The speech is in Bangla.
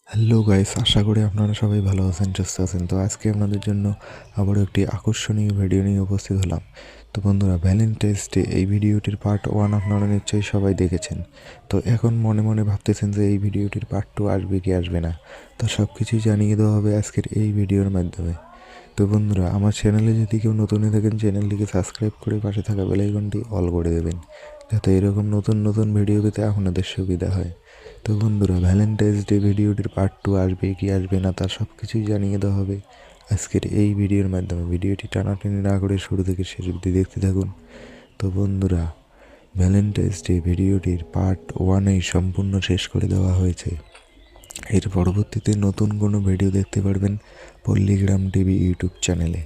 হ্যালো গাইস, আশা করি আপনারা সবাই ভালো আছেন, সুস্থ আছেন। তো আজকে আপনাদের জন্য আবারও একটি আকর্ষণীয় ভিডিও নিয়ে উপস্থিত হলাম। তো বন্ধুরা, ভ্যালেন্টাইন্স ডে এই ভিডিওটির পার্ট 1 আপনারা নিশ্চয়ই সবাই দেখেছেন। তো এখন মনে মনে ভাবতেছেন যে এই ভিডিওটির পার্ট 2 আসবে কি আসবে না। তো সব কিছুই জানিয়ে দেওয়া হবে আজকের এই ভিডিওর মাধ্যমে। তো বন্ধুরা, আমার চ্যানেলে যদি কেউ নতুন হয়ে থাকেন, চ্যানেলটিকে সাবস্ক্রাইব করে পাশে থাকা বেল আইকনটি অল করে দেবেন, যাতে এরকম নতুন নতুন ভিডিও পেতে আপনাদের সুবিধা হয়। তো বন্ধুরা, ভ্যালেন্টাইন্স ডে ভিডিওটির পার্ট 2 আসবে কি আসবে না তার সব কিছুই জানিয়ে দেওয়া হবে আজকের এই ভিডিওর মাধ্যমে। ভিডিওটি টানাটানি না করে শুরু থেকে শেষ অবধি দেখতে থাকুন। তো বন্ধুরা, ভ্যালেন্টাইন্স ডে ভিডিওটির পার্ট 1 সম্পূর্ণ শেষ করে দেওয়া হয়েছে। এর পরবর্তীতে নতুন কোনো ভিডিও দেখতে পারবেন পল্লীগ্রাম টিভি ইউটিউব চ্যানেলে।